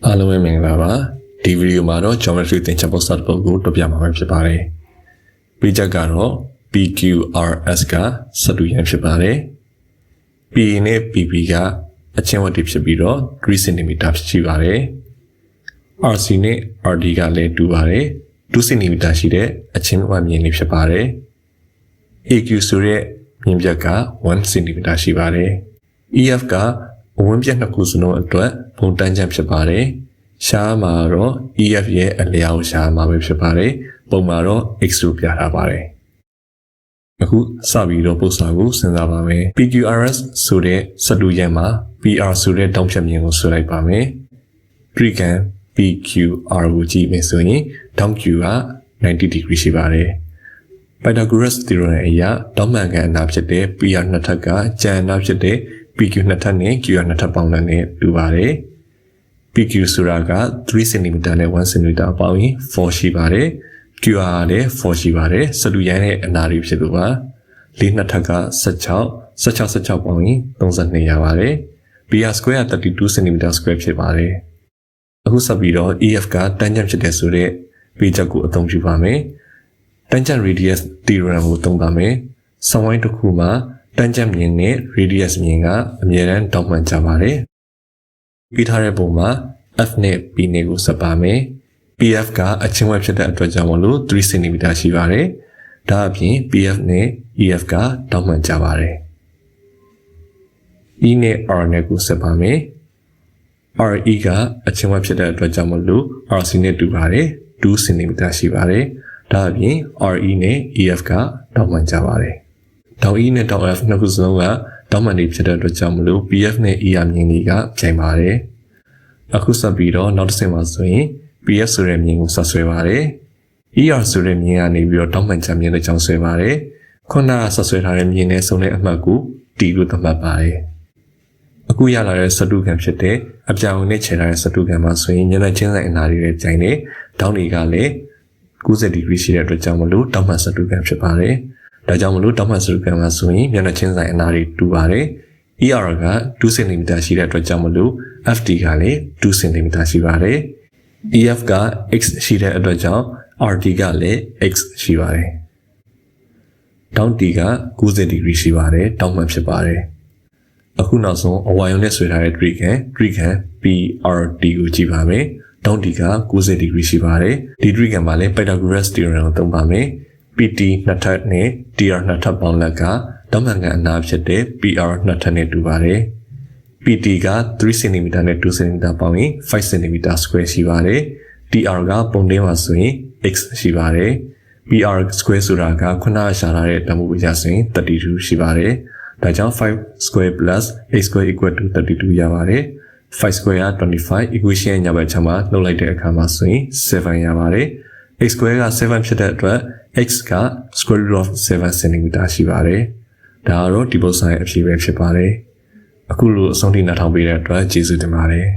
အားလုံးပဲမင်္ဂလာပါဒီဗီဒီယိုမှာတော့ geometry သင်ချက်ပုံစံတစ်ပုဒ်ကိုတွေ့ပြမှာဖြစ်ပါတယ်ပြီးချက်ကတော့ PQRS ကစတူရန်ဖြစ်ပါတယ် PE နဲ့ PP ကအချင်းဝတ်တွေဖြစ်ပြီးတော့3 cm ရှိပါတယ် RC နဲ့ RD ကလည်းတူပါတယ်2 cm ရှိတဲ့အချင်းဝတ်မြင်လေးဖြစ်ပါတယ် AQ ဆိုတဲ့မြင်ပြက်က1 cm ရှိပါတယ် EF ကအဝန်းပြက်နှစ်ခုစလုံးအတွက်ပုံတန်းချမ်းဖြစ်ပါတယ်ရှားမှာတော့ EF ရဲ့အလျောက်ရှားမှာပဲဖြစ်ပါတယ်ပုံမှာတော့ X လို့ပြထားပါတယ်အခုစပြီးတော့ပုံစံကိုစဉ်းစားပါမယ် PQRS ဆိုတဲ့စတူရန်မှာ PR ဆိုတဲ့တောင်းဖြတ်မြင်ကိုဆွဲလိုက်ပါမယ်တရိကန် PQR ကိုကြည့်မယ်ဆိုရင်တောင်း Q က90 degree ရှိပါတယ် Pythagoras theorem အရတောင်းမှန်ကန်အနာဖြစ်တဲ့ PR နှစ်ထပ်ကကျန်အနာဖြစ်တဲ့ PQ နှစ်ထပ်နဲ့ QR နှစ်ထပ်ပေါင်းတဲ့တူပါတယ် PQ ဆိုတာက3 cm နဲ့1 cm အပေါင်းရင်4ရှိပါတယ် QR လည်း4ရှိပါတယ်စတူရန်ရဲ့အနာတွေဖြစ်လို့ပါ၄နှစ်ထပ်က16ပေါင်းရင်32ရပါတယ် PR square က32 cm square ဖြစ်ပါတယ်အခုဆက်ပြီးတော့ EF ကတန်းကျပ်ဖြစ်တဲ့ဆိုတဲ့ပေချက်ကိုအသုံးပြုပါမယ်တန်းကျပ် radius theorem ကိုသုံးပါမယ်ဆောင်းဝိုင်းတစ်ခုမှာတန်းကျပ်မြင်နဲ့ radius မြင်ကအမြဲတမ်းတောင်းပန်ကြပါတယ်ပြီးထားတဲ့ပုံမှာ F နဲ့ P နဲ့ကိုဆက်ပါမယ် PF ကအချင်းဝက်ဖြစ်တဲ့အတွက်ကြောင့်မလို့3 cm ရှိပါတယ်ဒါအပြင် PF နဲ့ EF ကတောင်းပန်ကြပါတယ် E နဲ့ R နဲ့ကိုဆက်ပါမယ် RE ကအချင်းဝက်ဖြစ်တဲ့အတွက်ကြောင့်မလို့ RC နဲ့တူပါတယ်2 cm ရှိပါတယ်ဒါအပြင် RE နဲ့ EF ကတောင်းပန်ကြပါတယ်တောင် E နဲ့တောင် F နှစ်ခုစလုံးကတောင်းပန်တွေဖြစ်တဲ့အတွက်ကြောင့်မလို့ PF နဲ့ ER မြင်တွေကပြိုင်ပါတယ်အခုဆက်ပြီးတော့နောက်တစ်ဆင့်မှာဆိုရင် PF ဆိုတဲ့မြင်ကိုဆက်ဆွဲပါတယ် ER ဆိုတဲ့မြင်ကနေပြီးတော့တောင်းပန်ချက်မြင်တဲ့ကြောင့်ဆွဲပါတယ်ခုနကဆက်ဆွဲထားတဲ့မြင်နဲ့ဆုံးတဲ့အမှတ်ကို T လို့သတ်မှတ်ပါတယ်အခုရလာတဲ့စတုခံဖြစ်တဲ့အပြောင်နဲ့ခြေထားတဲ့စတုခံမှာဆိုရင်ညနေချင်းဆိုင်အနာတွေပြိုင်နေတောင်းတွေကလည်း90 degree ရှိတဲ့အတွက်ကြောင့်မလို့တောင်းပန်စတုခံဖြစ်ပါတယ်ဒါကြောင့်မလို့တောင်းပန်စတုခံမှာဆိုရင်ညနေချင်းဆိုင်အနာတွေတူပါတယ် ER က2 cm ရှိတဲ့အတွက်ကြောင့်မလို့ FT ကလည်း2 cm ရှိပါတယ် EF က X ရှိတဲ့အတွက်ကြောင့် RT ကလည်း X ရှိပါတယ်တောင်း T က90 degree ရှိပါတယ်တောင်းပန်ဖြစ်ပါတယ်အခုနောက်ဆုံးအဝါရုံနဲ့ဆွဲထားတဲ့ trick ခံ PRT ကိုကြည့်ပါမယ်တောင်း T က90 degree ရှိပါတယ်ဒီ trick မှာလည်း Pythagoras theorem ကိုသုံးပါမယ် PT နှစ်ထပ်နဲ့ TR နှစ်ထပ်ပေါင်းလက်ကတောင်းပန်ကန်အနာဖြစ်တဲ့ PR နှစ်ထပ်နဲ့တူပါတယ် PT က3 cm နဲ့2 cm ပေါင်းရင်5 cm square ရှိပါတယ် TR ကပုံတင်းမှာဆိုရင် X ရှိပါတယ် PR square ဆိုတာကခုနကရှာထားတဲ့တန်ဖိုးအရဆိုရင်32ရှိပါတယ်ဒါကြောင့်5 square plus x square equal to 32ရပါတယ်5 square က25 equation ညဘက်ချက်မှာနှုတ်လိုက်တဲ့အခါမှာဆိုရင်7ရပါတယ် x square က7ဖြစ်တဲ့အတွက်x က square root of 7 cm ရှိပါတယ်ဒါကတော့ဒီပုံစံရဲ့အဖြေပဲဖြစ်ပါတယ်အခုလိုအဆုံးထိနားထောင်ပေးတဲ့အတွက်ကျေးဇူးတင်ပါတယ်